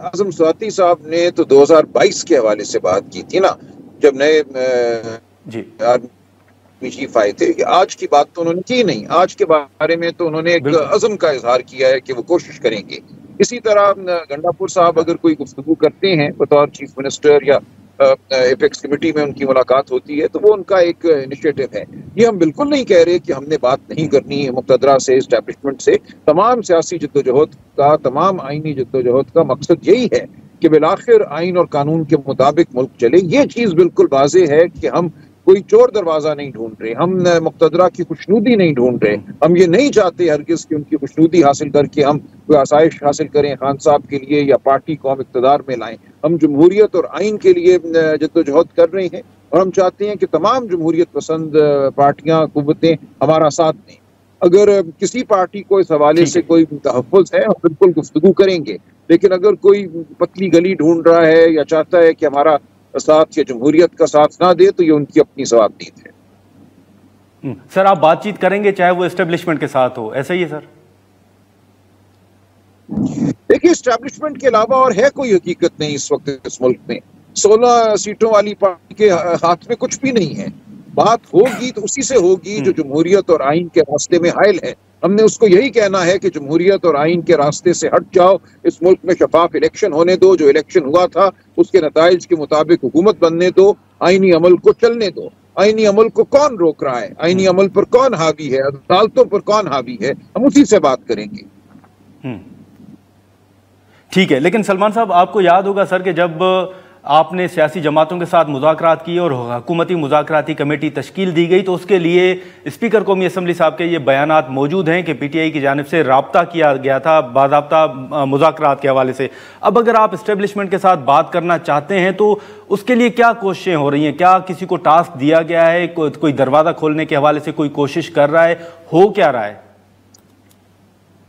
اعظم سواتی صاحب نے تو 2022 کے حوالے سے بات کی تھی نا، جب نئے آرمی چیف آئے تھے. آج کی بات تو انہوں نے کی نہیں. آج کے بارے میں تو انہوں نے ایک عزم کا اظہار کیا ہے کہ وہ کوشش کریں گے. اسی طرح گنڈا پور صاحب اگر کوئی گفتگو کرتے ہیں بطور چیف منسٹر یا ایپیکس کمیٹی میں ان کی ملاقات ہوتی ہے تو وہ ان کا ایک انیشیٹو ہے. یہ ہم بالکل نہیں کہہ رہے کہ ہم نے بات نہیں کرنی ہے مقتدرہ سے، اسٹیبلشمنٹ سے. تمام سیاسی جدوجہد کا، تمام آئینی جدوجہد کا مقصد یہی ہے کہ بالآخر آئین اور قانون کے مطابق ملک چلے. یہ چیز بالکل واضح ہے کہ ہم کوئی چور دروازہ نہیں ڈھونڈ رہے، ہم مقتدرہ کی خوشنودی نہیں ڈھونڈ رہے. ہم یہ نہیں چاہتے ہرگز کہ ان کی خوشنودی حاصل کر کے ہم کوئی آسائش حاصل کریں خان صاحب کے لیے یا پارٹی کو ہم اقتدار میں لائیں. ہم جمہوریت اور آئین کے لیے جدوجہد کر رہے ہیں اور ہم چاہتے ہیں کہ تمام جمہوریت پسند پارٹیاں، قوتیں ہمارا ساتھ دیں. اگر کسی پارٹی کو اس حوالے سے کوئی تحفظ ہے ہم بالکل گفتگو کریں گے، لیکن اگر کوئی پتلی گلی ڈھونڈ رہا ہے یا چاہتا ہے کہ ہمارا ساتھ یا جمہوریت کا ساتھ نہ دے تو یہ ان کی اپنی ثوابدید ہے. سر آپ بات چیت کریں گے چاہے وہ اسٹیبلشمنٹ کے ساتھ ہو، ایسا ہی ہے سر؟ دیکھیے اسٹیبلشمنٹ کے علاوہ اور ہے کوئی حقیقت نہیں اس وقت اس ملک میں. 16 سیٹوں والی پارٹی کے ہاتھ میں کچھ بھی نہیں ہے. بات ہوگی تو اسی سے ہوگی جو جمہوریت اور آئین کے راستے میں حائل ہے. ہم نے اس کو یہی کہنا ہے کہ جمہوریت اور آئین کے راستے سے ہٹ جاؤ. اس ملک میں شفاف الیکشن ہونے دو. جو الیکشن ہوا تھا اس کے نتائج کے مطابق حکومت بننے دو. آئینی عمل کو چلنے دو. آئینی عمل کو کون روک رہا ہے؟ آئینی عمل پر کون حاوی ہے؟ عدالتوں پر کون حاوی ہے؟ ہم اسی سے بات کریں گے. ٹھیک ہے، لیکن سلمان صاحب آپ کو یاد ہوگا سر کہ جب آپ نے سیاسی جماعتوں کے ساتھ مذاکرات کیے اور حکومتی مذاکراتی کمیٹی تشکیل دی گئی تو اس کے لیے اسپیکر قومی اسمبلی صاحب کے یہ بیانات موجود ہیں کہ پی ٹی آئی کی جانب سے رابطہ کیا گیا تھا باضابطہ مذاکرات کے حوالے سے. اب اگر آپ اسٹیبلشمنٹ کے ساتھ بات کرنا چاہتے ہیں تو اس کے لیے کیا کوششیں ہو رہی ہیں؟ کیا کسی کو ٹاسک دیا گیا ہے؟ کوئی دروازہ کھولنے کے حوالے سے کوئی کوشش کر رہا ہے؟ ہو کیا رہا ہے؟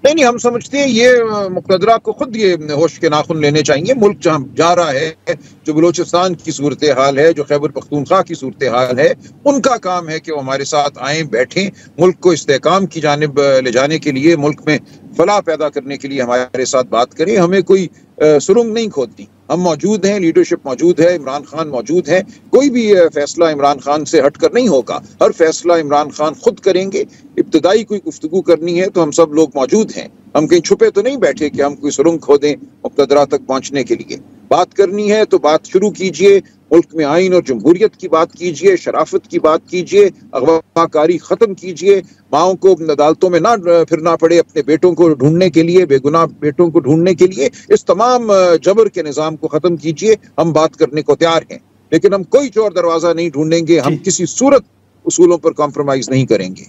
نہیں، ہم سمجھتے ہیں یہ مقتدرہ کو خود یہ ہوش کے ناخن لینے چاہیے. ملک جہاں جا رہا ہے، جو بلوچستان کی صورتحال ہے، جو خیبر پختونخوا کی صورتحال ہے، ان کا کام ہے کہ وہ ہمارے ساتھ آئیں، بیٹھیں، ملک کو استحکام کی جانب لے جانے کے لیے، ملک میں فلاح پیدا کرنے کے لیے ہمارے ساتھ بات کریں. ہمیں کوئی سرنگ نہیں کھودنی. ہم موجود ہیں، لیڈرشپ موجود ہے، عمران خان موجود ہے. کوئی بھی فیصلہ عمران خان سے ہٹ کر نہیں ہوگا. ہر فیصلہ عمران خان خود کریں گے. ابتدائی کوئی گفتگو کرنی ہے تو ہم سب لوگ موجود ہیں. ہم کہیں چھپے تو نہیں بیٹھے کہ ہم کوئی سرنگ کھودیں مقتدرہ تک پہنچنے کے لیے. بات کرنی ہے تو بات شروع کیجئے. ملک میں آئین اور جمہوریت کی بات کیجئے، شرافت کی بات کیجئے، اغوا کاری ختم کیجئے. ماؤں کو عدالتوں میں نہ پھرنا پڑے اپنے بیٹوں کو ڈھونڈنے کے لیے، بے گناہ بیٹوں کو ڈھونڈنے کے لیے. اس تمام جبر کے نظام کو ختم کیجئے. ہم بات کرنے کو تیار ہیں، لیکن ہم کوئی چور دروازہ نہیں ڈھونڈیں گے. ہم کسی صورت اصولوں پر کمپرومائز نہیں کریں گے.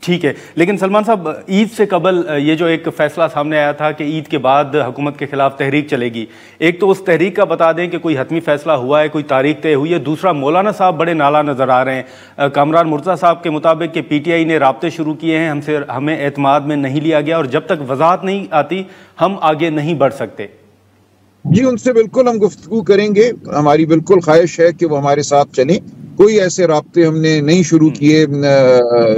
ٹھیک ہے، لیکن سلمان صاحب عید سے قبل یہ جو ایک فیصلہ سامنے آیا تھا کہ عید کے بعد حکومت کے خلاف تحریک چلے گی، ایک تو اس تحریک کا بتا دیں کہ کوئی حتمی فیصلہ ہوا ہے، کوئی تاریخ طے ہوئی ہے. دوسرا مولانا صاحب بڑے نالا نظر آ رہے ہیں. کامران مرتضیٰ صاحب کے مطابق کہ پی ٹی آئی نے رابطے شروع کیے ہیں، ہمیں اعتماد میں نہیں لیا گیا اور جب تک وضاحت نہیں آتی ہم آگے نہیں بڑھ سکتے. جی ان سے بالکل ہم گفتگو کریں گے. ہماری بالکل خواہش ہے کہ وہ ہمارے ساتھ چلیں. کوئی ایسے رابطے ہم نے نہیں شروع کیے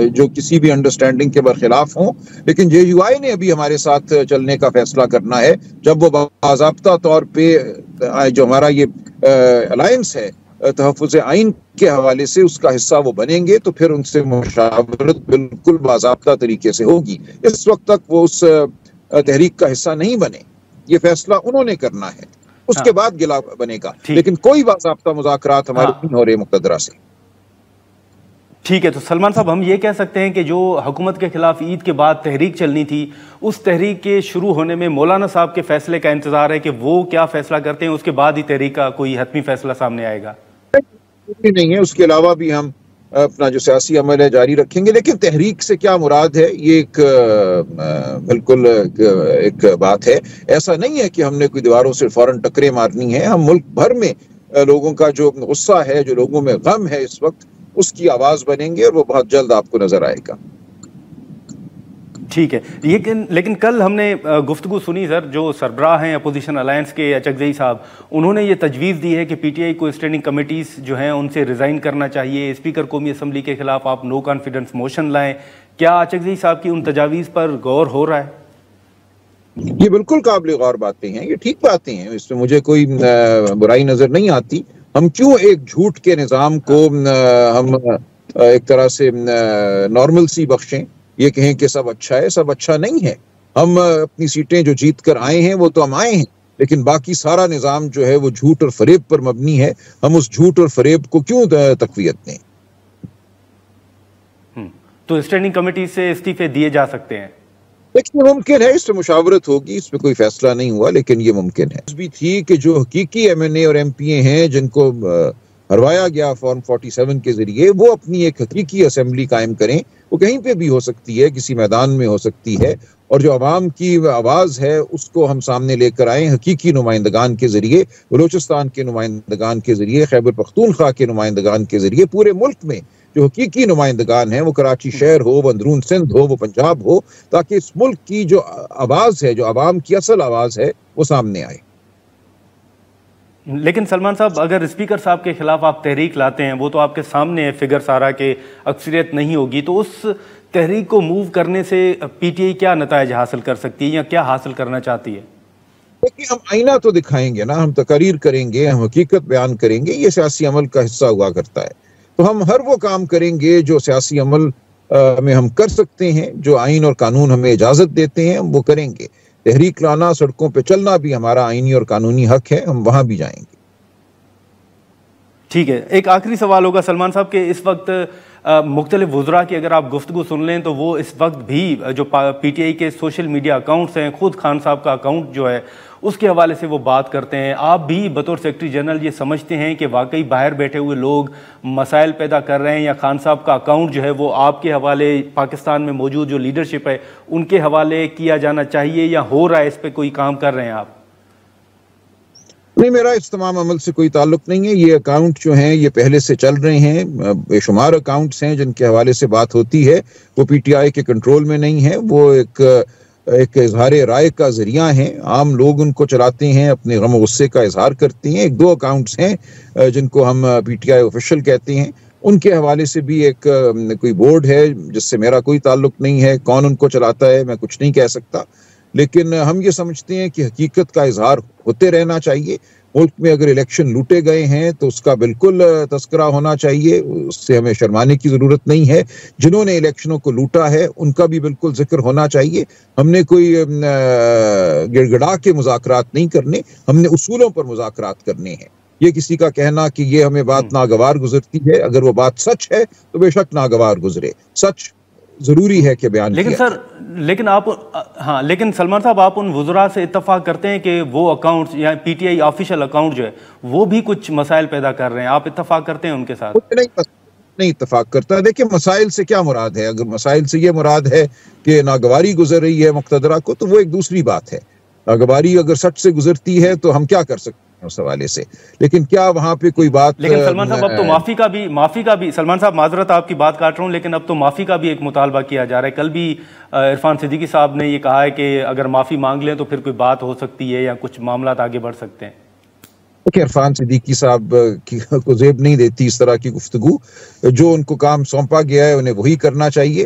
جو کسی بھی انڈرسٹینڈنگ کے برخلاف ہوں، لیکن جے یو آئی نے ابھی ہمارے ساتھ چلنے کا فیصلہ کرنا ہے. جب وہ باضابطہ طور پہ جو ہمارا یہ الائنس ہے تحفظ آئین کے حوالے سے اس کا حصہ وہ بنیں گے تو پھر ان سے مشاورت بالکل باضابطہ طریقے سے ہوگی. اس وقت تک وہ اس تحریک کا حصہ نہیں بنے. یہ فیصلہ انہوں نے کرنا ہے، اس کے بعد گلا بنے گا. لیکن کوئی باضابطہ مذاکرات ہمارے نہیں ہو رہے مقتدرہ سے. ٹھیک ہے، تو سلمان صاحب ہم یہ کہہ سکتے ہیں کہ جو حکومت کے خلاف عید کے بعد تحریک چلنی تھی، اس تحریک کے شروع ہونے میں مولانا صاحب کے فیصلے کا انتظار ہے کہ وہ کیا فیصلہ کرتے ہیں، اس کے بعد ہی تحریک کا کوئی حتمی فیصلہ سامنے آئے گا؟ نہیں ہے، اس کے علاوہ بھی ہم اپنا جو سیاسی عمل ہے جاری رکھیں گے. لیکن تحریک سے کیا مراد ہے یہ ایک بالکل ایک بات ہے. ایسا نہیں ہے کہ ہم نے کوئی دیواروں سے فوراً ٹکریں مارنی ہیں. ہم ملک بھر میں لوگوں کا جو غصہ ہے، جو لوگوں میں غم ہے اس وقت، اس کی آواز بنیں گے اور وہ بہت جلد آپ کو نظر آئے گا. ٹھیک ہے، لیکن کل ہم نے گفتگو سنی سر، جو سربراہ ہیں اپوزیشن الائنس کے اچکزئی صاحب، انہوں نے یہ تجویز دی ہے کہ پی ٹی آئی کو اسٹینڈنگ کمیٹیز جو ہیں ان سے ریزائن کرنا چاہیے، اسپیکر قومی اسمبلی کے خلاف آپ نو کانفیڈنس موشن لائیں. کیا اچکزئی صاحب کی ان تجاویز پر غور ہو رہا ہے؟ یہ بالکل قابل غور باتیں ہیں، یہ ٹھیک باتیں ہیں، اس میں مجھے کوئی برائی نظر نہیں آتی۔ ہم کیوں ایک جھوٹ کے نظام کو ہم ایک طرح سے نارمل سی بخشیں، یہ کہیں کہ سب اچھا ہے؟ سب اچھا نہیں ہے۔ ہم اپنی سیٹیں جو جیت کر آئے ہیں وہ تو ہم آئے ہیں، لیکن باقی سارا نظام جو ہے وہ جھوٹ اور فریب پر مبنی ہے۔ ہم اس جھوٹ اور فریب کو کیوں تقویت دیں؟ تو اسٹینڈنگ کمیٹی سے استعفے دیے جا سکتے ہیں؟ لیکن ممکن ہے، اس میں مشاورت ہوگی، اس میں کوئی فیصلہ نہیں ہوا، لیکن یہ ممکن ہے۔ بھی تھی کہ جو حقیقی ایم این اے اور ایم پی اے ہیں جن کو ہروایا گیا فارم 47 کے ذریعے، وہ اپنی ایک حقیقی اسمبلی قائم کریں۔ وہ کہیں پہ بھی ہو سکتی ہے، کسی میدان میں ہو سکتی ہے، اور جو عوام کی آواز ہے اس کو ہم سامنے لے کر آئیں حقیقی نمائندگان کے ذریعے، بلوچستان کے نمائندگان کے ذریعے، خیبر پختونخوا کے نمائندگان کے ذریعے، پورے ملک میں جو حقیقی نمائندگان ہیں، وہ کراچی شہر ہو، وہ اندرون سندھ ہو، وہ پنجاب ہو، تاکہ اس ملک کی جو آواز ہے، جو عوام کی اصل آواز ہے، وہ سامنے آئے۔ لیکن سلمان صاحب، اگر اسپیکر صاحب کے خلاف آپ تحریک لاتے ہیں، وہ تو آپ کے سامنے ہے فگر سارا کہ اکثریت نہیں ہوگی، تو اس تحریک کو موو کرنے سے پی ٹی آئی کیا نتائج حاصل کر سکتی ہے یا کیا حاصل کرنا چاہتی ہے؟ دیکھیے، ہم آئینہ تو دکھائیں گے نا، ہم تقاریر کریں گے، ہم حقیقت بیان کریں گے، یہ سیاسی عمل کا حصہ ہوا کرتا ہے۔ تو ہم ہر وہ کام کریں گے جو سیاسی عمل میں ہم کر سکتے ہیں، جو آئین اور قانون ہمیں اجازت دیتے ہیں، ہم وہ کریں گے۔ تحریک لانا، سڑکوں پہ چلنا بھی ہمارا آئینی اور قانونی حق ہے، ہم وہاں بھی جائیں گے۔ ٹھیک ہے، ایک آخری سوال ہوگا سلمان صاحب کہ اس وقت مختلف وزراء کی اگر آپ گفتگو سن لیں تو وہ اس وقت بھی جو پی ٹی آئی کے سوشل میڈیا اکاؤنٹس ہیں، خود خان صاحب کا اکاؤنٹ جو ہے اس کے حوالے سے وہ بات کرتے ہیں۔ آپ بھی بطور سیکرٹری جنرل یہ سمجھتے ہیں کہ واقعی باہر بیٹھے ہوئے لوگ مسائل پیدا کر رہے ہیں، یا خان صاحب کا اکاؤنٹ جو ہے وہ آپ کے حوالے، پاکستان میں موجود جو لیڈرشپ ہے ان کے حوالے کیا جانا چاہیے، یا ہو رہا ہے اس پہ کوئی کام کر رہے ہیں آپ؟ نہیں، میرا اس تمام عمل سے کوئی تعلق نہیں ہے۔ یہ اکاؤنٹ جو ہیں یہ پہلے سے چل رہے ہیں، بے شمار اکاؤنٹس ہیں جن کے حوالے سے بات ہوتی ہے، وہ پی ٹی آئی کے کنٹرول میں نہیں ہے، وہ ایک اظہار رائے کا ذریعہ ہیں، عام لوگ ان کو چلاتے ہیں، اپنے غم و غصے کا اظہار کرتے ہیں۔ ایک دو اکاؤنٹس ہیں جن کو ہم پی ٹی آئی آفیشیل کہتے ہیں، ان کے حوالے سے بھی ایک کوئی بورڈ ہے جس سے میرا کوئی تعلق نہیں ہے۔ کون ان کو چلاتا ہے میں کچھ نہیں کہہ سکتا، لیکن ہم یہ سمجھتے ہیں کہ حقیقت کا اظہار ہوتے رہنا چاہیے۔ ملک میں اگر الیکشن لوٹے گئے ہیں تو اس کا بالکل تذکرہ ہونا چاہیے، اس سے ہمیں شرمانے کی ضرورت نہیں ہے۔ جنہوں نے الیکشنوں کو لوٹا ہے ان کا بھی بالکل ذکر ہونا چاہیے۔ ہم نے کوئی گڑ گڑا کے مذاکرات نہیں کرنے، ہم نے اصولوں پر مذاکرات کرنے ہیں۔ یہ کسی کا کہنا کہ یہ ہمیں بات ناگوار گزرتی ہے، اگر وہ بات سچ ہے تو بے شک ناگوار گزرے، سچ ضروری ہے کہ بیان لیکن کیا سر، لیکن سلمان صاحب، آپ ان وزراء سے اتفاق کرتے ہیں کہ وہ اکاؤنٹس یا P T I official account جو ہے وہ بھی کچھ مسائل پیدا کر رہے ہیں، آپ اتفاق کرتے ہیں ان کے ساتھ؟ نہیں اتفاق کرتا۔ دیکھیں، مسائل سے کیا مراد ہے؟ اگر مسائل سے یہ مراد ہے کہ ناگواری گزر رہی ہے مقتدرہ کو تو وہ ایک دوسری بات ہے۔ ناگواری اگر سچ سے گزرتی ہے تو ہم کیا کر سکتے ہیں اس حوالے سے، لیکن کیا وہاں پہ کوئی بات؟ لیکن سلمان صاحب، اب تو معافی کا بھی سلمان صاحب، معذرت آپ کی بات کاٹ رہا ہوں، لیکن اب تو معافی کا بھی ایک مطالبہ کیا جا رہا ہے۔ کل بھی عرفان صدیقی صاحب نے یہ کہا ہے کہ اگر معافی مانگ لیں تو پھر کوئی بات ہو سکتی ہے یا کچھ معاملات آگے بڑھ سکتے ہیں۔ کہ عرفان صدیقی صاحب کو زیب نہیں دیتی اس طرح کی گفتگو۔ جو ان کو کام سونپا گیا ہے انہیں وہی کرنا چاہیے۔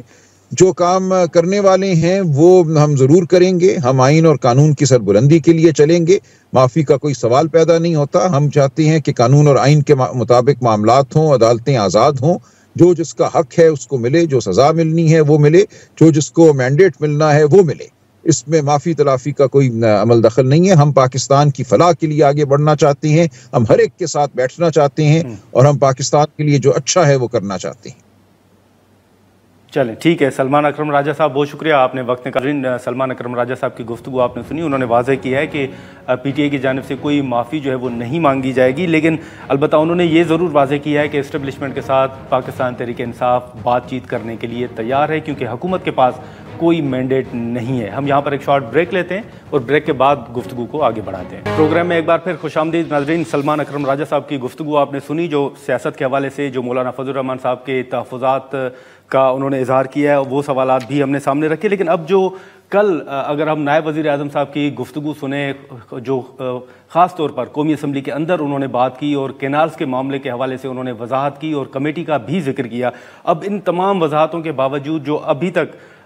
جو کام کرنے والے ہیں وہ ہم ضرور کریں گے، ہم آئین اور قانون کی سربلندی کے لیے چلیں گے۔ معافی کا کوئی سوال پیدا نہیں ہوتا۔ ہم چاہتے ہیں کہ قانون اور آئین کے مطابق معاملات ہوں، عدالتیں آزاد ہوں، جو جس کا حق ہے اس کو ملے، جو سزا ملنی ہے وہ ملے، جو جس کو مینڈیٹ ملنا ہے وہ ملے۔ اس میں معافی تلافی کا کوئی عمل دخل نہیں ہے۔ ہم پاکستان کی فلاح کے لیے آگے بڑھنا چاہتے ہیں، ہم ہر ایک کے ساتھ بیٹھنا چاہتے ہیں، اور ہم پاکستان کے لیے جو اچھا ہے وہ کرنا چاہتے ہیں۔ چلیں ٹھیک ہے، سلمان اکرم راجہ صاحب بہت شکریہ، آپ نے وقت نکالا۔ سلمان اکرم راجہ صاحب کی گفتگو آپ نے سنی، انہوں نے واضح کیا ہے کہ پی ٹی آئی کی جانب سے کوئی معافی جو ہے وہ نہیں مانگی جائے گی، لیکن البتہ انہوں نے یہ ضرور واضح کیا ہے کہ اسٹیبلشمنٹ کے ساتھ پاکستان تحریک انصاف بات چیت کرنے کے لیے تیار ہے، کیونکہ حکومت کے پاس کوئی مینڈیٹ نہیں ہے۔ ہم یہاں پر ایک شارٹ بریک لیتے ہیں اور بریک کے بعد گفتگو کو آگے بڑھاتے ہیں۔ پروگرام میں ایک بار پھر خوش آمدید ناظرین۔ سلمان اکرم راجہ صاحب کی گفتگو آپ نے سنی، جو سیاست کے حوالے سے جو مولانا فضل الرحمان صاحب کے تحفظات کا انہوں نے اظہار کیا ہے، وہ سوالات بھی ہم نے سامنے رکھے۔ لیکن اب جو کل اگر ہم نائب وزیر اعظم صاحب کی گفتگو سنیں، جو خاص طور پر قومی اسمبلی کے اندر انہوں نے بات کی اور کینالز کے معاملے کے حوالے سے انہوں نے وضاحت کی اور کمیٹی کا بھی ذکر کیا، اب ان تمام وضاحتوں کے باوجود جو ابھی تک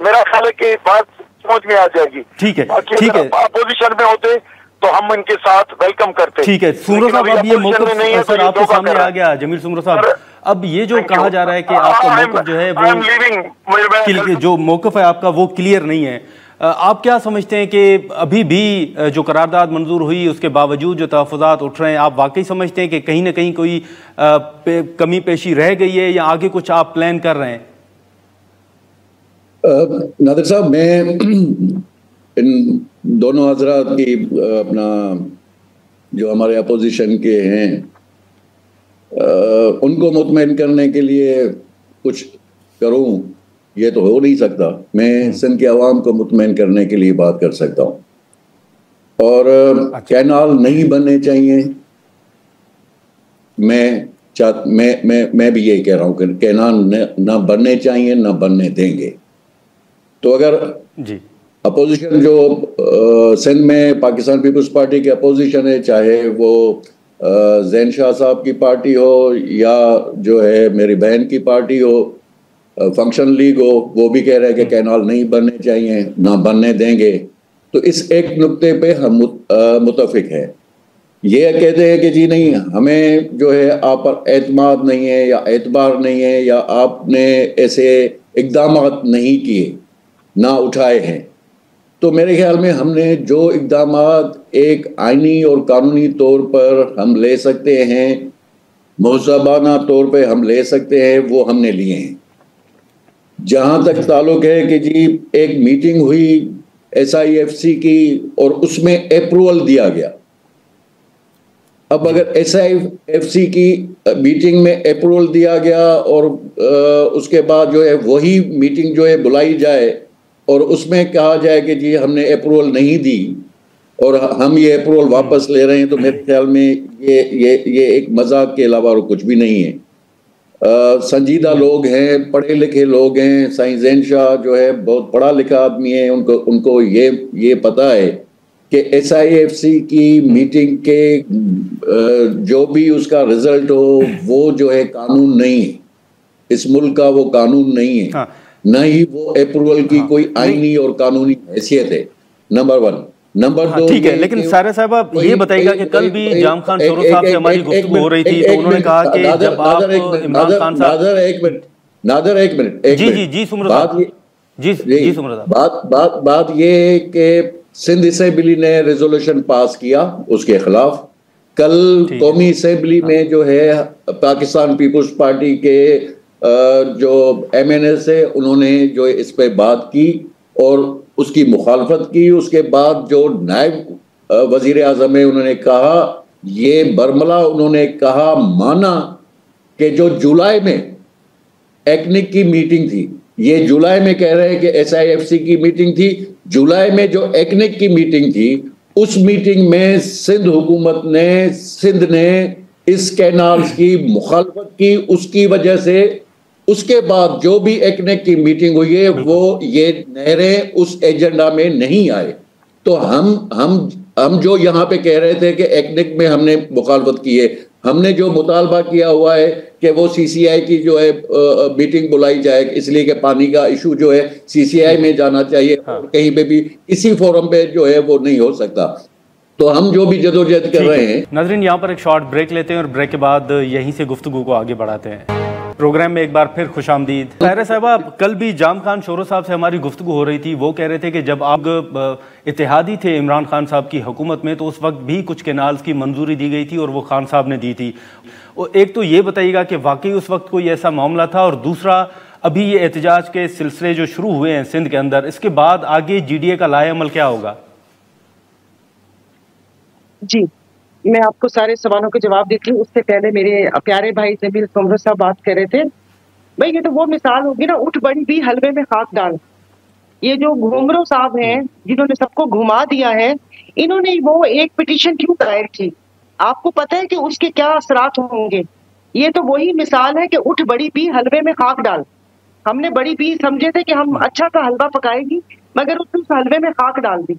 میرا خیال ہے کہ بات سمجھ میں آ جائے گی. ٹھیک ہے ٹھیک ہے, اپوزیشن میں ہوتے تو ہم ان کے ساتھ ویلکم کرتے. ٹھیک ہے سمرو صاحب, اب یہ موقف سر آپ کے سامنے آ گیا. جمیل سمرو صاحب, اب یہ جو کہا جا رہا ہے کہ آپ کا موقف جو ہے وہ جو موقف ہے آپ کا وہ کلیئر نہیں ہے, آپ کیا سمجھتے ہیں کہ ابھی بھی جو قرارداد منظور ہوئی اس کے باوجود جو تحفظات اٹھ رہے ہیں, آپ واقعی سمجھتے ہیں کہ کہیں نہ کہیں کوئی کمی پیشی رہ گئی ہے یا آگے کچھ آپ پلان کر رہے ہیں؟ نادر صاحب, میں ان دونوں حضرات کی اپنا جو ہمارے اپوزیشن کے ہیں ان کو مطمئن کرنے کے لیے کچھ کروں یہ تو ہو نہیں سکتا. میں سندھ کے عوام کو مطمئن کرنے کے لیے بات کر سکتا ہوں, اور کینال نہیں بننے چاہیے. میں بھی یہی کہہ رہا ہوں کہ کینال نہ بننے چاہیے نہ بننے دیں گے. تو اگر اپوزیشن جو سندھ میں پاکستان پیپلز پارٹی کی اپوزیشن ہے, چاہے وہ زین شاہ صاحب کی پارٹی ہو یا جو ہے میری بہن کی پارٹی ہو, فنکشن لیگ ہو, وہ بھی کہہ رہے ہیں کہ کینال نہیں بننے چاہیے نہ بننے دیں گے. تو اس ایک نقطے پہ ہم متفق ہیں. یہ کہتے ہیں کہ جی نہیں, ہمیں جو ہے آپ پر اعتماد نہیں ہے یا اعتبار نہیں ہے یا آپ نے ایسے اقدامات نہیں کیے نہ اٹھائے ہیں. تو میرے خیال میں ہم نے جو اقدامات ایک آئینی اور قانونی طور پر ہم لے سکتے ہیں, مہذبانہ طور پہ ہم لے سکتے ہیں, وہ ہم نے لیے ہیں. جہاں تک تعلق ہے کہ جی ایک میٹنگ ہوئی SIFC کی اور اس میں اپروول دیا گیا. اب اگر SIFC کی میٹنگ میں اپروول دیا گیا اور اس کے بعد جو ہے وہی میٹنگ جو ہے بلائی جائے اور اس میں کہا جائے کہ جی ہم نے اپروول نہیں دی اور ہم یہ اپروول واپس لے رہے ہیں, تو میرے خیال میں یہ ایک مذاق کے علاوہ اور کچھ بھی نہیں ہے. سنجیدہ لوگ ہیں, پڑھے لکھے لوگ ہیں. سائیں زین شاہ جو ہے بہت پڑھا لکھا آدمی ہے, ان کو یہ پتا ہے کہ SIFC کی میٹنگ کے جو بھی اس کا رزلٹ ہو وہ جو ہے قانون نہیں ہے, اس ملک کا وہ قانون نہیں ہے, نہ ہی وہ اپروول کی کوئی آئینی اور قانونی حیثیت ہے. نمبر 1. نمبر 2, ٹھیک ہے, لیکن سارے صاحب آپ یہ بتائیے گا کہ کل بھی جام خان شورو صاحب سے ہماری گفتگو ہو رہی تھی تو انہوں نے کہا کہ جب آپ عمران خان صاحب نادر ایک منٹ جی سمرو صاحب جی سمرو صاحب, بات یہ ہے کہ سندھ اسمبلی نے ریزولوشن پاس کیا اس کے خلاف. کل قومی اسمبلی میں جو ہے پاکستان پیپلز پارٹی کے جو MNS ہے انہوں نے جو اس پہ بات کی اور اس کی مخالفت کی. اس کے بعد جو نائب وزیر اعظم ہے انہوں نے کہا, یہ برملا انہوں نے کہا مانا کہ جو جولائی میں ایکنک کی میٹنگ تھی, یہ جولائی میں کہہ رہے ہیں کہ SIFC کی میٹنگ تھی, جولائی میں جو ایکنک کی میٹنگ تھی اس میٹنگ میں سندھ حکومت نے, سندھ نے اس کینالز کی مخالفت کی. اس کی وجہ سے اس کے بعد جو بھی ایکنک کی میٹنگ ہوئی ہے وہ یہ نہریں اس ایجنڈا میں نہیں آئے. تو ہم جو یہاں پہ کہہ رہے تھے کہ ایکنک میں ہم نے مخالفت کی ہے, ہم نے جو مطالبہ کیا ہوا ہے کہ وہ CCI کی جو ہے میٹنگ بلائی جائے, اس لیے کہ پانی کا ایشو جو ہے CCI میں جانا چاہیے, اور کہیں پہ بھی کسی فورم پہ جو ہے وہ نہیں ہو سکتا. تو ہم جو بھی جدوجہد کر رہے ہیں. ناظرین, یہاں پر ایک شارٹ بریک لیتے ہیں اور بریک کے بعد یہیں سے گفتگو کو آگے بڑھاتے ہیں. پروگرام میں ایک بار پھر خوش آمدید. طاہرہ صاحبہ, کل بھی جام خان شورو صاحب سے ہماری گفتگو ہو رہی تھی, وہ کہہ رہے تھے کہ جب آپ اتحادی تھے عمران خان صاحب کی حکومت میں تو اس وقت بھی کچھ کینالز کی منظوری دی گئی تھی اور وہ خان صاحب نے دی تھی. ایک تو یہ بتائیے گا کہ واقعی اس وقت کوئی ایسا معاملہ تھا, اور دوسرا ابھی یہ احتجاج کے سلسلے جو شروع ہوئے ہیں سندھ کے اندر, اس کے بعد آگے GDA کا لائحہ عمل کیا ہوگا؟ جی, میں آپ کو سارے سوالوں کے جواب دیتی ہوں. اس سے پہلے میرے پیارے بھائی جمیل سمرو صاحب بات کر رہے تھے. بھائی یہ تو وہ مثال ہوگی نا, اٹھ بڑی بھی حلوے میں خاک ڈال. یہ جو گھومرو صاحب ہیں جنہوں نے سب کو گھما دیا ہے, انہوں نے وہ ایک پٹیشن کیوں دائر کی؟ آپ کو پتہ ہے کہ اس کے کیا اثرات ہوں گے؟ یہ تو وہی مثال ہے کہ اٹھ بڑی پی حلوے میں خاک ڈال. ہم نے بڑی پی سمجھے تھے کہ ہم اچھا سا حلوہ پکائے گی, مگر اس حلوے میں خاک ڈال دی.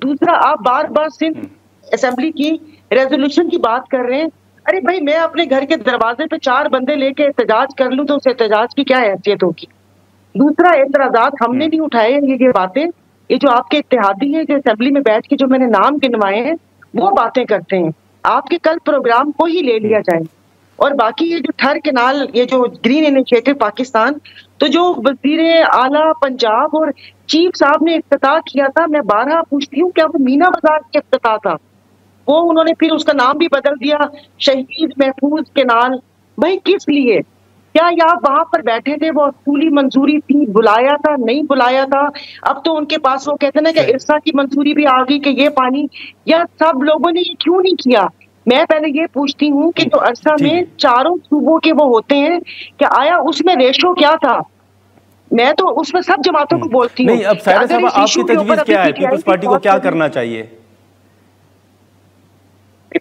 دوسرا, آپ بار بار سندھ اسمبلی کی ریزولوشن کی بات کر رہے ہیں. ارے بھائی, میں اپنے گھر کے دروازے پہ 4 بندے لے کے احتجاج کر لوں تو اس احتجاج کی کیا حیثیت ہوگی؟ دوسرا اعتراضات ہم نے نہیں اٹھائے یہ باتیں، یہ جو آپ کے اتحادی ہیں جو اسمبلی میں بیٹھ کے جو میں نے نام گنوائے ہیں وہ باتیں کرتے ہیں. آپ کے کل پروگرام کو ہی لے لیا جائے. اور باقی یہ جو تھر کنال، یہ جو گرین انیشیٹو پاکستان، تو جو وزیر اعلیٰ پنجاب اور چیف صاحب نے افتتاح کیا تھا، میں بارہا پوچھتی ہوں کیا وہ مینا بازار کے افتتاح تھا؟ وہ انہوں نے پھر اس کا نام بھی بدل دیا شہید محفوظ کنال. بھائی کس لیے؟ کیا آپ وہاں پر بیٹھے تھے، وہ اصولی منظوری تھی، بلایا تھا نہیں بلایا تھا؟ اب تو ان کے پاس وہ کہتے ہیں نا کہ ارسا کی منظوری بھی آ گئی کہ یہ پانی، یا سب لوگوں نے یہ کیوں نہیں کیا؟ میں پہلے یہ پوچھتی ہوں کہ جو ارسا میں چاروں صوبوں کے وہ ہوتے ہیں کہ آیا اس میں ریشو کیا تھا؟ میں تو اس میں سب جماعتوں کو بولتی ہوں. نہیں اب سائرہ صاحب آپ کی تجویز کیا ہے؟ پیپلز پارٹی کو کیا کرنا چاہیے؟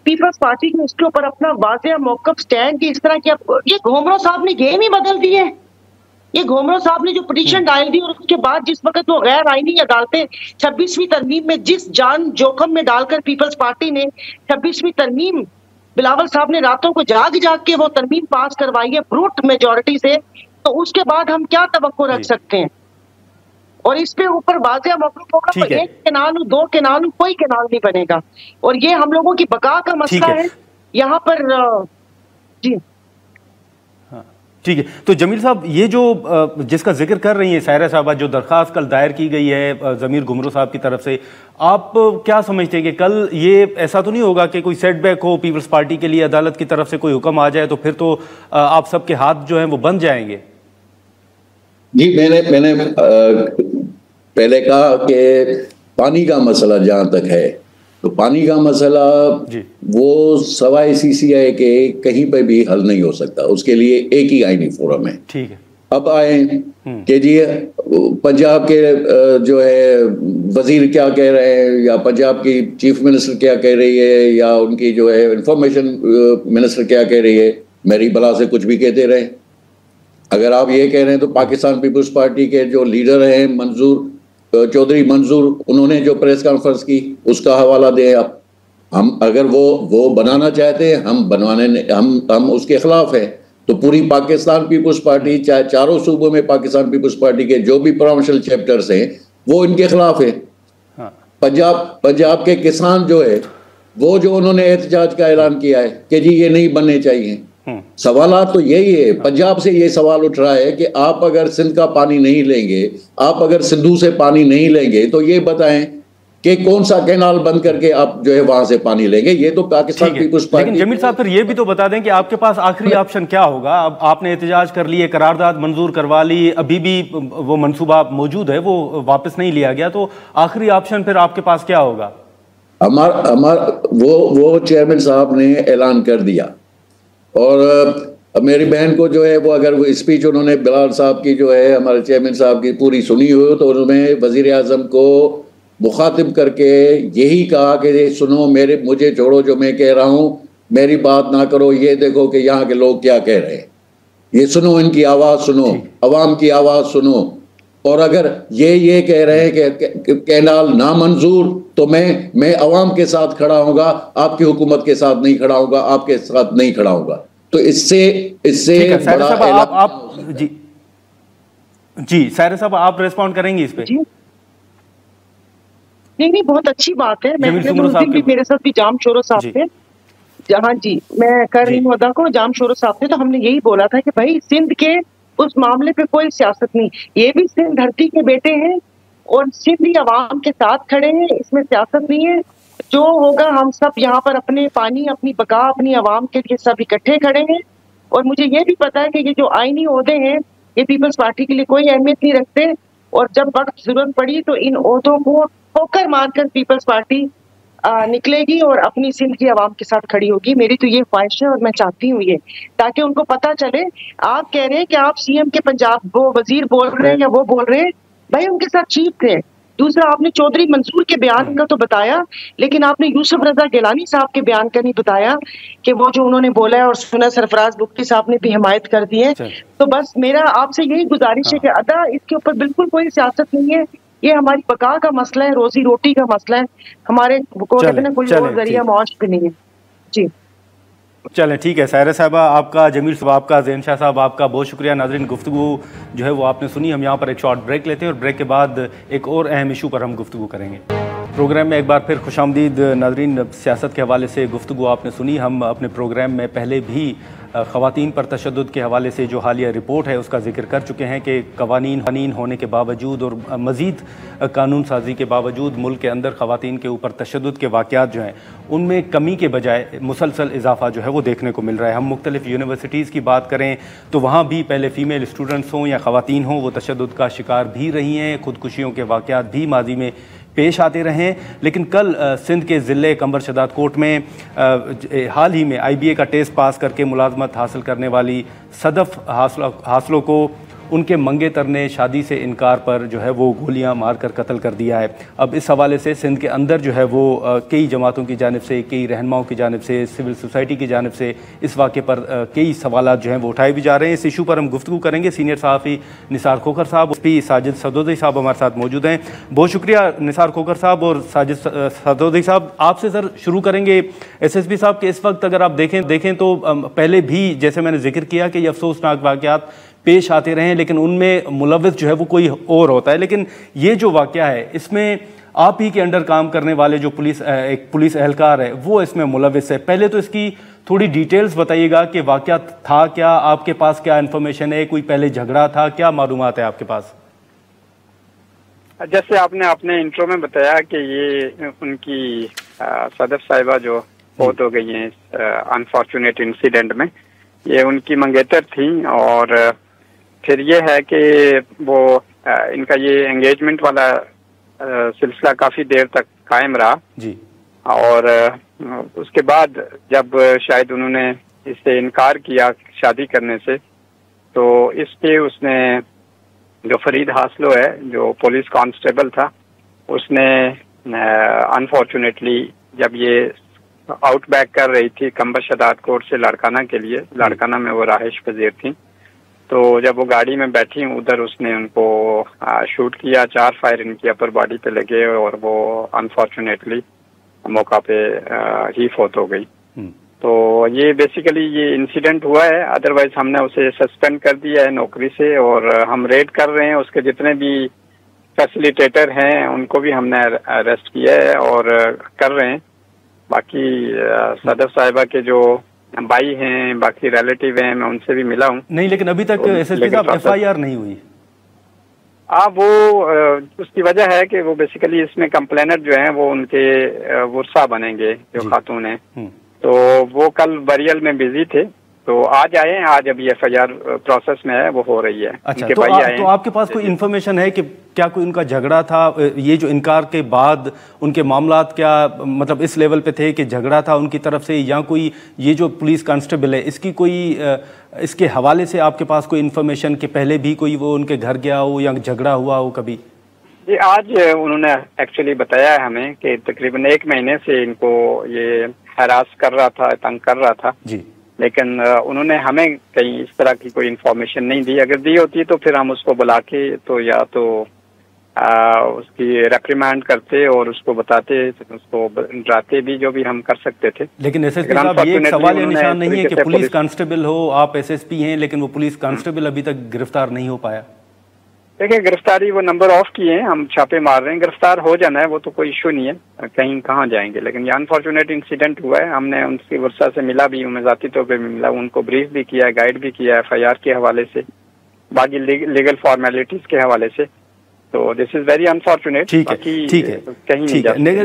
پیپلز پارٹی نے اس کے اوپر اپنا واضح موقف سٹینڈ کی اس طرح کی، یہ گھومرو صاحب نے گیم ہی بدل دی ہے. یہ گھومرو صاحب نے جو پٹیشن ڈال دی اور اس کے بعد جس وقت وہ غیر آئینی عدالتیں 26ویں ترمیم میں جس جان جوخم میں ڈال کر پیپلز پارٹی نے 26ویں ترمیم بلاول صاحب نے راتوں کو جاگ کے وہ ترمیم پاس کروائی ہے بروٹ میجورٹی سے، تو اس کے بعد ہم کیا توقع رکھ سکتے ہیں؟ اور اس پہ اوپر واضح موقف ہوگا تو ایک کنال ہو، دو کنال ہو، کوئی کنال نہیں بنے گا. اور یہ ہم لوگوں کی بقا کا مسئلہ ہے یہاں پر. جی ٹھیک ہے. تو جمیل صاحب یہ جو جس کا ذکر کر رہی ہیں سائرہ صاحبہ، جو درخواست کل دائر کی گئی ہے ضمیر گھمرو صاحب کی طرف سے، آپ کیا سمجھتے ہیں کہ کل یہ ایسا تو نہیں ہوگا کہ کوئی سیٹ بیک ہو پیپلز پارٹی کے لیے، عدالت کی طرف سے کوئی حکم آ جائے تو پھر تو آپ سب کے ہاتھ جو ہیں وہ بند جائیں گے؟ جی میں نے پہلے کہا کہ پانی کا مسئلہ جہاں تک ہے تو پانی کا مسئلہ وہ سوائے CCI کے کہیں پہ بھی حل نہیں ہو سکتا. اس کے لیے ایک ہی آئینی فورم ہے. ٹھیک ہے. اب آئیں کہ جی پنجاب کے جو ہے وزیر کیا کہہ رہے ہیں، یا پنجاب کی چیف منسٹر کیا کہہ رہی ہے، یا ان کی جو ہے انفارمیشن منسٹر کیا کہہ رہی ہے. میری بلا سے کچھ بھی کہتے رہے. اگر آپ یہ کہہ رہے ہیں تو پاکستان پیپلز پارٹی کے جو لیڈر ہیں چودھری منظور، انہوں نے جو پریس کانفرنس کی اس کا حوالہ دیں آپ. ہم اگر وہ بنانا چاہتے ہیں، ہم اس کے خلاف ہیں. تو پوری پاکستان پیپلز پارٹی، چاہے چاروں صوبوں میں پاکستان پیپلز پارٹی کے جو بھی پروونشل چیپٹرز ہیں وہ ان کے خلاف ہیں. پنجاب کے کسان جو ہے وہ جو انہوں نے احتجاج کا اعلان کیا ہے کہ جی یہ نہیں بننے چاہیے. سوالات تو یہی ہے. پنجاب سے یہ سوال اٹھ رہا ہے کہ آپ اگر سندھ کا پانی نہیں لیں گے، آپ اگر سندھو سے پانی نہیں لیں گے تو یہ بتائیں کہ کون سا کینال بند کر کے آپ جو ہے وہاں سے پانی لیں گے. یہ تو پاکستان پیپلز پارٹی. لیکن جمیل صاحب پھر یہ بھی تو بتا دیں کہ آپ کے پاس آخری آپشن کیا ہوگا؟ اب آپ نے احتجاج کر لیے، قرارداد منظور کروا لی، ابھی بھی وہ منصوبہ موجود ہے، وہ واپس نہیں لیا گیا، تو آخری آپشن پھر آپ کے پاس کیا ہوگا؟ وہ چیئرمین صاحب نے اعلان کر دیا. اور میری بہن کو جو ہے وہ اگر وہ اسپیچ انہوں نے بلال صاحب کی جو ہے ہمارے چیئرمین صاحب کی پوری سنی ہوئی تو انہوں نے وزیر اعظم کو مخاطب کر کے یہی کہا کہ سنو، مجھے چھوڑو جو میں کہہ رہا ہوں، میری بات نہ کرو، یہ دیکھو کہ یہاں کے لوگ کیا کہہ رہے ہیں، یہ سنو، ان کی آواز سنو، عوام کی آواز سنو. اور اگر یہ کہہ رہے ہیں کہ کینال نامنظور تو میں عوام کے ساتھ کھڑا ہوں گا، آپ کی حکومت کے ساتھ نہیں کھڑا ہوں گا، آپ کے ساتھ نہیں کھڑا ہوں گا. تو اس سے بڑا جی سائرہ صاحب آپ ریسپونڈ کریں گی اس پہ؟ نہیں بہت اچھی بات ہے. میرے ساتھ بھی جام شورو صاحب تھے. ہاں جی میں کر رہی ہوں ادا کو. جام شورو صاحب تھے تو ہم نے یہی بولا تھا کہ بھائی سندھ کے اس معاملے پہ کوئی سیاست نہیں، یہ بھی سندھ دھرتی کے بیٹے ہیں اور سندھی عوام کے ساتھ کھڑے ہیں، اس میں سیاست نہیں ہے. جو ہوگا ہم سب یہاں پر اپنے پانی، اپنی بقا، اپنی عوام کے لیے سب اکٹھے کھڑے ہیں. اور مجھے یہ بھی پتا ہے کہ یہ جو آئینی عہدے ہیں یہ پیپلز پارٹی کے لیے کوئی اہمیت نہیں رکھتے، اور جب وقت ضرورت پڑی تو ان عہدوں کو ٹھوکر مار کر پیپلز پارٹی نکلے گی اور اپنی سندھ کی عوام کے ساتھ کھڑی ہوگی. میری تو یہ خواہش ہے اور میں چاہتی ہوں یہ، تاکہ ان کو پتا چلے. آپ کہہ رہے ہیں کہ آپ CM کے پنجاب وہ وزیر بول رہے ہیں یا وہ بول رہے ہیں، بھائی ان کے ساتھ چیف تھے. دوسرا آپ نے چودھری منصور کے بیان کا تو بتایا، لیکن آپ نے یوسف رضا گیلانی صاحب کے بیان کا نہیں بتایا کہ وہ جو انہوں نے بولا ہے، اور سنا سرفراز بگٹی صاحب نے بھی حمایت کر دی ہے. تو بس میرا آپ سے یہی گزارش ہے کہ ادا اس کے اوپر بالکل کوئی سیاست نہیں ہے، یہ ہماری بقا کا مسئلہ ہے، روزی روٹی کا مسئلہ ہے. ہمارے کو کہتے ہیں کوئی اور ذریعہ معاش بھی نہیں ہے. جی چلیں ٹھیک ہے سائرہ صاحبہ آپ کا، جمیل صاحب آپ کا، زین شاہ صاحب آپ کا بہت شکریہ. ناظرین گفتگو جو ہے وہ آپ نے سنی. ہم یہاں پر ایک شارٹ بریک لیتے ہیں اور بریک کے بعد ایک اور اہم ایشو پر ہم گفتگو کریں گے. پروگرام میں ایک بار پھر خوش آمدید. ناظرین سیاست کے حوالے سے گفتگو آپ نے سنی. ہم اپنے پروگرام میں پہلے بھی خواتین پر تشدد کے حوالے سے جو حالیہ رپورٹ ہے اس کا ذکر کر چکے ہیں کہ قوانین ہونے کے باوجود اور مزید قانون سازی کے باوجود ملک کے اندر خواتین کے اوپر تشدد کے واقعات جو ہیں ان میں کمی کے بجائے مسلسل اضافہ جو ہے وہ دیکھنے کو مل رہا ہے. ہم مختلف یونیورسٹیز کی بات کریں تو وہاں بھی پہلے فیمیل اسٹوڈنٹس ہوں یا خواتین ہوں وہ تشدد کا شکار بھی رہی ہیں. خودکشیوں کے واقعات بھی ماضی میں پیش آتے رہے ہیں. لیکن کل سندھ کے ضلع قمبر شداد کوٹ میں حال ہی میں IBA کا ٹیسٹ پاس کر کے ملازمت حاصل کرنے والی صدف حاصلوں کو ان کے منگیتر نے شادی سے انکار پر جو ہے وہ گولیاں مار کر قتل کر دیا ہے. اب اس حوالے سے سندھ کے اندر جو ہے وہ کئی جماعتوں کی جانب سے، کئی رہنماؤں کی جانب سے، سول سوسائٹی کی جانب سے اس واقعے پر کئی سوالات جو ہیں وہ اٹھائے بھی جا رہے ہیں. اس ایشو پر ہم گفتگو کریں گے. سینئر صحافی نثار کھوکھر صاحب، SP ساجد سدودی صاحب ہمارے ساتھ موجود ہیں. بہت شکریہ نثار کھوکھر صاحب اور ساجد سدودی صاحب. آپ سے سر شروع کریں گے. SSP صاحب کہ اس وقت اگر آپ دیکھیں تو پہلے بھی جیسے میں نے ذکر کیا کہ یہ افسوسناک واقعات پیش آتے رہے ہیں لیکن ان میں ملوث جو ہے وہ کوئی اور ہوتا ہے. لیکن یہ جو واقعہ ہے اس میں آپ ہی کے انڈر کام کرنے والے جو ایک پولیس اہلکار ہے وہ اس میں ملوث ہے. پہلے تو اس کی تھوڑی ڈیٹیلز بتائیے گا کہ واقعہ تھا کیا، آپ کے پاس کیا انفارمیشن ہے، کوئی پہلے جھگڑا تھا، کیا معلومات ہے آپ کے پاس؟ جیسے آپ نے اپنے انٹرو میں بتایا کہ یہ ان کی صدف صاحبہ جو فوت ہو گئی ہیں انفارچونیٹ انسیڈنٹ میں، یہ ان کی منگیتر تھیں اور پھر یہ ہے کہ وہ ان کا یہ انگیجمنٹ والا سلسلہ کافی دیر تک قائم رہا جی. اور اس کے بعد جب شاید انہوں نے اس سے انکار کیا شادی کرنے سے تو اس نے جو فرید حاصلو ہے جو پولیس کانسٹیبل تھا اس نے انفارچونیٹلی جب یہ آؤٹ بیک کر رہی تھی قمبر شداد کوٹ سے لاڑکانہ کے لیے، لاڑکانہ میں وہ رہائش پذیر تھیں، تو جب وہ گاڑی میں بیٹھی ادھر اس نے ان کو شوٹ کیا. 4 فائر ان کی اپر باڈی پہ لگے اور وہ انفارچونیٹلی موقع پہ ہی فوت ہو گئی. تو یہ بیسیکلی یہ انسیڈنٹ ہوا ہے. ادروائز ہم نے اسے سسپینڈ کر دیا ہے نوکری سے اور ہم ریڈ کر رہے ہیں. اس کے جتنے بھی فیسیلیٹیٹر ہیں ان کو بھی ہم نے اریسٹ کیا ہے اور کر رہے ہیں. باقی صدف صاحبہ کے جو بھائی ہیں، باقی ریلیٹیو ہیں، میں ان سے بھی ملا ہوں. نہیں لیکن ابھی تک SSP صاحب FIR نہیں ہوئی. وہ اس کی وجہ ہے کہ وہ بیسیکلی اس میں کمپلینٹ جو ہیں وہ ان کے ورثہ بنیں گے جو خاتون ہیں، تو وہ کل بریل میں بزی تھے تو آج آئے ہیں. آج ابھی FIR پروسیس میں ہے، وہ ہو رہی ہے. اچھا تو آپ کے پاس کوئی انفارمیشن ہے کہ کیا کوئی ان کا جھگڑا تھا؟ یہ جو انکار کے بعد ان کے معاملات کیا مطلب اس لیول پہ تھے کہ جھگڑا تھا ان کی طرف سے، یا کوئی یہ جو پولیس کانسٹیبل ہے اس کی کوئی اس کے حوالے سے آپ کے پاس کوئی انفارمیشن کہ پہلے بھی کوئی وہ ان کے گھر گیا ہو یا جھگڑا ہوا ہو کبھی؟ جی آج انہوں نے ایکچولی بتایا ہے ہمیں کہ تقریباً 1 مہینے سے ان کو یہ ہراس کر رہا تھا، تنگ کر رہا تھا جی. لیکن انہوں نے ہمیں کہیں اس طرح کی کوئی انفارمیشن نہیں دی. اگر دی ہوتی تو پھر ہم اس کو بلا کے تو یا تو اس کی ریپریمانڈ کرتے اور اس کو بتاتے، اس کو ڈراتے بھی، جو بھی ہم کر سکتے تھے. لیکن SSP صاحب یہ ایک سوال یا نشان نہیں ہے کہ پولیس کانسٹیبل ہو، آپ SSP ہیں لیکن وہ پولیس کانسٹیبل ابھی تک گرفتار نہیں ہو پایا؟ دیکھیں گرفتاری وہ نمبر آف کیے ہیں، ہم چھاپے مار رہے ہیں. گرفتار ہو جانا ہے وہ تو کوئی ایشو نہیں ہے، کہیں کہاں جائیں گے. لیکن یہ انفارچونیٹ انسیڈنٹ ہوا ہے. ہم نے ان کی ورثہ سے ملا بھی، میں ذاتی طور پہ ملا، ان کو بریف بھی کیا ہے، گائیڈ بھی کیا ہے FIR کے حوالے سے، باقی لیگل فارمیلٹیز کے حوالے سے. تو دس از ویری انفارچونیٹ. ٹھیک ہے.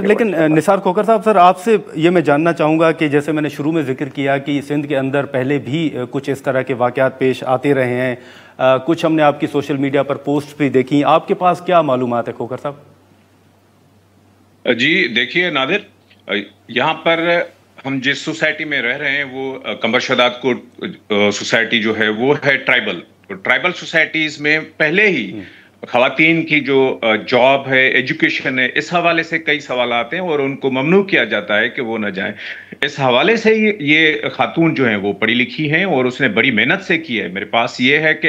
لیکن نثار کھوکھر صاحب سر آپ سے یہ میں جاننا چاہوں گا کہ جیسے میں نے شروع میں ذکر کیا کہ سندھ کے اندر پہلے بھی کچھ اس طرح کے واقعات پیش آتے رہے ہیں، کچھ ہم نے آپ کی سوشل میڈیا پر پوسٹ بھی دیکھی. آپ کے پاس کیا معلومات ہے کھوکھر صاحب؟ جی دیکھیے نادر، یہاں پر ہم جس سوسائٹی میں رہ رہے ہیں وہ قمبر شداد کوٹ سوسائٹی جو ہے وہ ہے ٹرائبل سوسائٹیز میں پہلے ہی خواتین کی جو جاب ہے، ایجوکیشن ہے، اس حوالے سے کئی سوالات ہیں اور ان کو ممنوع کیا جاتا ہے کہ وہ نہ جائیں. اس حوالے سے یہ خاتون جو ہیں وہ پڑھی لکھی ہیں اور اس نے بڑی محنت سے کی ہے. میرے پاس یہ ہے کہ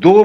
2